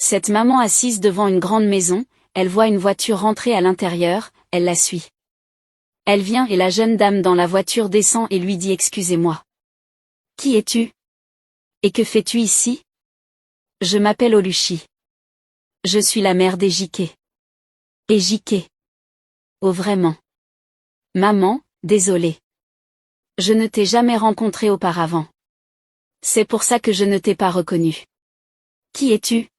Cette maman assise devant une grande maison, elle voit une voiture rentrer à l'intérieur, elle la suit. Elle vient et la jeune dame dans la voiture descend et lui dit « Excusez-moi. Qui es-tu? Et que fais-tu ici? » « Je m'appelle Oluchi. Je suis la mère d'Ejike. » « Ejike. Oh vraiment. Maman, désolée. Je ne t'ai jamais rencontré auparavant. C'est pour ça que je ne t'ai pas reconnu. Qui es-tu?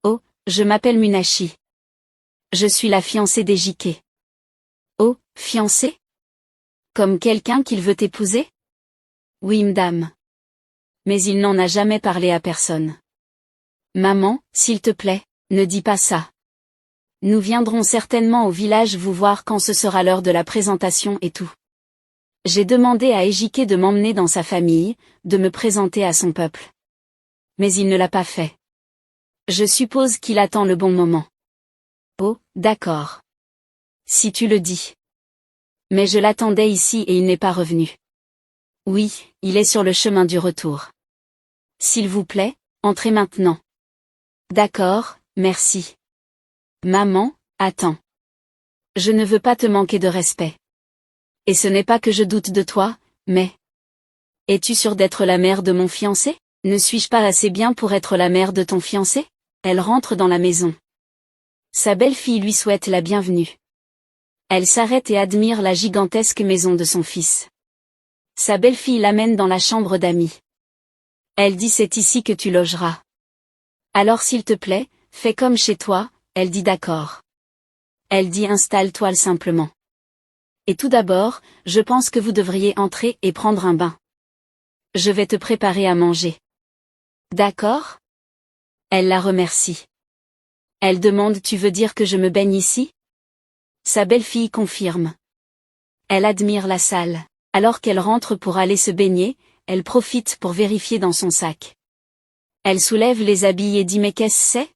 Oh, je m'appelle Munashi. Je suis la fiancée d'Ejike. Oh, fiancée? Comme quelqu'un qu'il veut épouser? Oui, madame. Mais il n'en a jamais parlé à personne. Maman, s'il te plaît, ne dis pas ça. Nous viendrons certainement au village vous voir quand ce sera l'heure de la présentation et tout. J'ai demandé à Ejike de m'emmener dans sa famille, de me présenter à son peuple. Mais il ne l'a pas fait. Je suppose qu'il attend le bon moment. Oh, d'accord. Si tu le dis. Mais je l'attendais ici et il n'est pas revenu. Oui, il est sur le chemin du retour. S'il vous plaît, entrez maintenant. D'accord, merci. Maman, attends. Je ne veux pas te manquer de respect. Et ce n'est pas que je doute de toi, mais... Es-tu sûre d'être la mère de mon fiancé? Ne suis-je pas assez bien pour être la mère de ton fiancé? Elle rentre dans la maison. Sa belle-fille lui souhaite la bienvenue. Elle s'arrête et admire la gigantesque maison de son fils. Sa belle-fille l'amène dans la chambre d'amis. Elle dit c'est ici que tu logeras. Alors s'il te plaît, fais comme chez toi, elle dit d'accord. Elle dit installe-toi simplement. Et tout d'abord, je pense que vous devriez entrer et prendre un bain. Je vais te préparer à manger. D'accord? Elle la remercie. Elle demande tu veux dire que je me baigne ici? Sa belle-fille confirme. Elle admire la salle. Alors qu'elle rentre pour aller se baigner, elle profite pour vérifier dans son sac. Elle soulève les habits et dit mais qu'est-ce que c'est?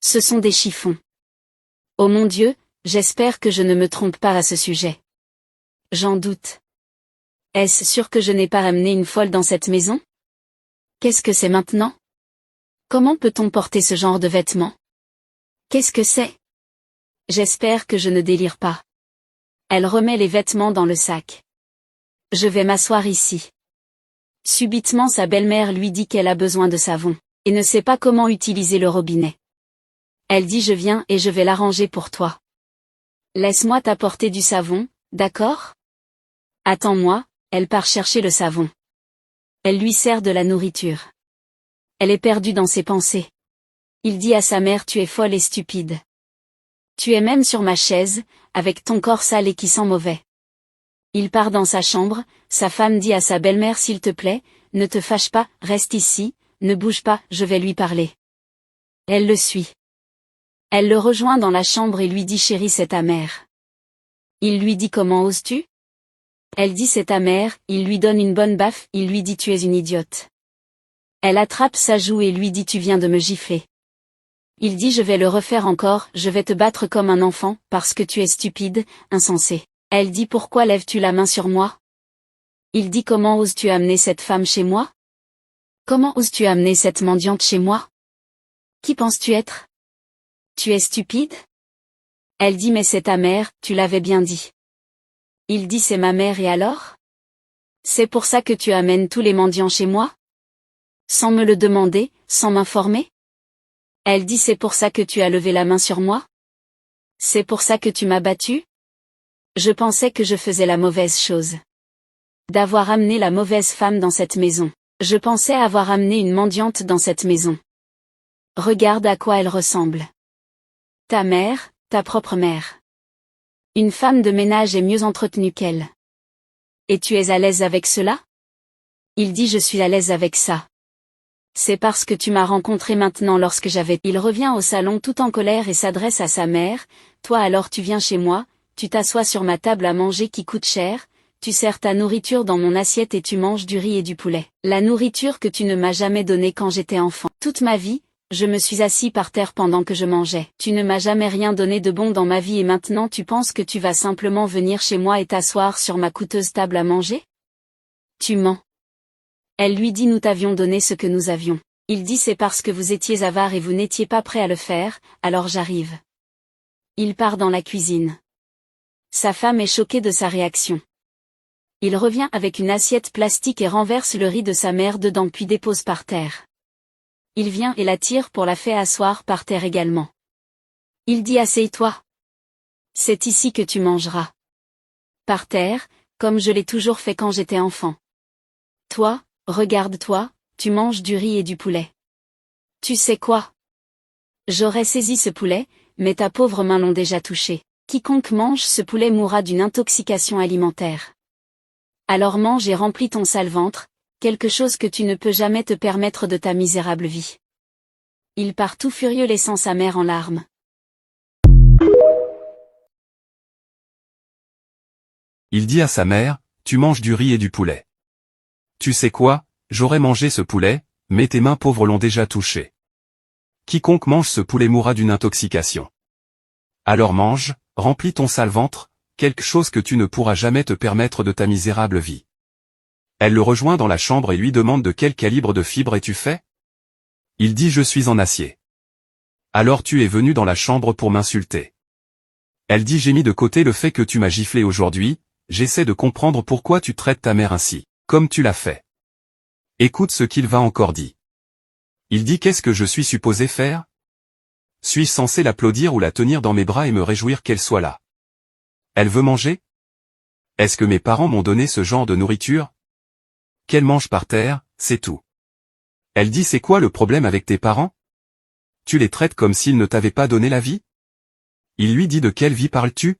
Ce sont des chiffons. Oh mon Dieu, j'espère que je ne me trompe pas à ce sujet. J'en doute. Est-ce sûr que je n'ai pas ramené une folle dans cette maison? Qu'est-ce que c'est maintenant? Comment peut-on porter ce genre de vêtements? Qu'est-ce que c'est? J'espère que je ne délire pas. Elle remet les vêtements dans le sac. Je vais m'asseoir ici. Subitement sa belle-mère lui dit qu'elle a besoin de savon, et ne sait pas comment utiliser le robinet. Elle dit je viens et je vais l'arranger pour toi. Laisse-moi t'apporter du savon, d'accord? Attends-moi, elle part chercher le savon. Elle lui sert de la nourriture. Elle est perdue dans ses pensées. Il dit à sa mère tu es folle et stupide. Tu es même sur ma chaise, avec ton corps sale et qui sent mauvais. Il part dans sa chambre, sa femme dit à sa belle-mère s'il te plaît, ne te fâche pas, reste ici, ne bouge pas, je vais lui parler. Elle le suit. Elle le rejoint dans la chambre et lui dit chérie c'est ta mère. Il lui dit comment oses-tu? Elle dit c'est ta mère, il lui donne une bonne baffe, il lui dit tu es une idiote. Elle attrape sa joue et lui dit tu viens de me gifler. Il dit je vais le refaire encore, je vais te battre comme un enfant, parce que tu es stupide, insensé. Elle dit pourquoi lèves-tu la main sur moi? Il dit comment oses-tu amener cette femme chez moi? Comment oses-tu amener cette mendiante chez moi? Qui penses-tu être? Tu es stupide? Elle dit mais c'est ta mère, tu l'avais bien dit. Il dit c'est ma mère et alors? C'est pour ça que tu amènes tous les mendiants chez moi? Sans me le demander, sans m'informer? Elle dit c'est pour ça que tu as levé la main sur moi? C'est pour ça que tu m'as battu? Je pensais que je faisais la mauvaise chose. D'avoir amené la mauvaise femme dans cette maison. Je pensais avoir amené une mendiante dans cette maison. Regarde à quoi elle ressemble. Ta mère, ta propre mère. Une femme de ménage est mieux entretenue qu'elle. Et tu es à l'aise avec cela? Il dit je suis à l'aise avec ça. C'est parce que tu m'as rencontré maintenant lorsque j'avais... Il revient au salon tout en colère et s'adresse à sa mère, toi alors tu viens chez moi, tu t'assois sur ma table à manger qui coûte cher, tu sers ta nourriture dans mon assiette et tu manges du riz et du poulet. La nourriture que tu ne m'as jamais donnée quand j'étais enfant. Toute ma vie, je me suis assis par terre pendant que je mangeais. Tu ne m'as jamais rien donné de bon dans ma vie et maintenant tu penses que tu vas simplement venir chez moi et t'asseoir sur ma coûteuse table à manger? Tu mens. Elle lui dit nous t'avions donné ce que nous avions. Il dit c'est parce que vous étiez avare et vous n'étiez pas prêt à le faire, alors j'arrive. Il part dans la cuisine. Sa femme est choquée de sa réaction. Il revient avec une assiette plastique et renverse le riz de sa mère dedans puis dépose par terre. Il vient et la tire pour la faire asseoir par terre également. Il dit assieds-toi. C'est ici que tu mangeras. Par terre, comme je l'ai toujours fait quand j'étais enfant. Toi, regarde-toi, tu manges du riz et du poulet. Tu sais quoi? J'aurais saisi ce poulet, mais ta pauvre main l'ont déjà touché. Quiconque mange ce poulet mourra d'une intoxication alimentaire. Alors mange et remplis ton sale ventre, quelque chose que tu ne peux jamais te permettre de ta misérable vie. Il part tout furieux laissant sa mère en larmes. Il dit à sa mère, tu manges du riz et du poulet. Tu sais quoi, j'aurais mangé ce poulet, mais tes mains pauvres l'ont déjà touché. Quiconque mange ce poulet mourra d'une intoxication. Alors mange, remplis ton sale ventre, quelque chose que tu ne pourras jamais te permettre de ta misérable vie. Elle le rejoint dans la chambre et lui demande de quel calibre de fibre es-tu fait? Il dit je suis en acier. Alors tu es venu dans la chambre pour m'insulter. Elle dit j'ai mis de côté le fait que tu m'as giflé aujourd'hui, j'essaie de comprendre pourquoi tu traites ta mère ainsi, comme tu l'as fait. Écoute ce qu'il va encore dire. Il dit qu'est-ce que je suis supposé faire? Suis-je censé l'applaudir ou la tenir dans mes bras et me réjouir qu'elle soit là? Elle veut manger? Est-ce que mes parents m'ont donné ce genre de nourriture? Qu'elle mange par terre, c'est tout. Elle dit c'est quoi le problème avec tes parents? Tu les traites comme s'ils ne t'avaient pas donné la vie? Il lui dit de quelle vie parles-tu?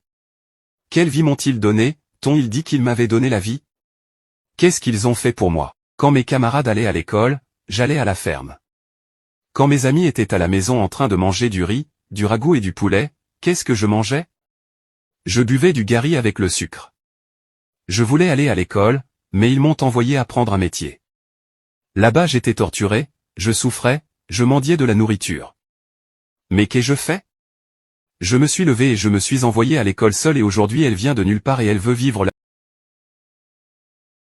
Quelle vie m'ont-ils donné, il dit qu'ils m'avaient donné la vie? Qu'est-ce qu'ils ont fait pour moi? Quand mes camarades allaient à l'école, j'allais à la ferme. Quand mes amis étaient à la maison en train de manger du riz, du ragoût et du poulet, qu'est-ce que je mangeais? Je buvais du gari avec le sucre. Je voulais aller à l'école, mais ils m'ont envoyé apprendre un métier. Là-bas j'étais torturé, je souffrais, je mendiais de la nourriture. Mais qu'ai-je fait? Je me suis levé et je me suis envoyé à l'école seul et aujourd'hui elle vient de nulle part et elle veut vivre là.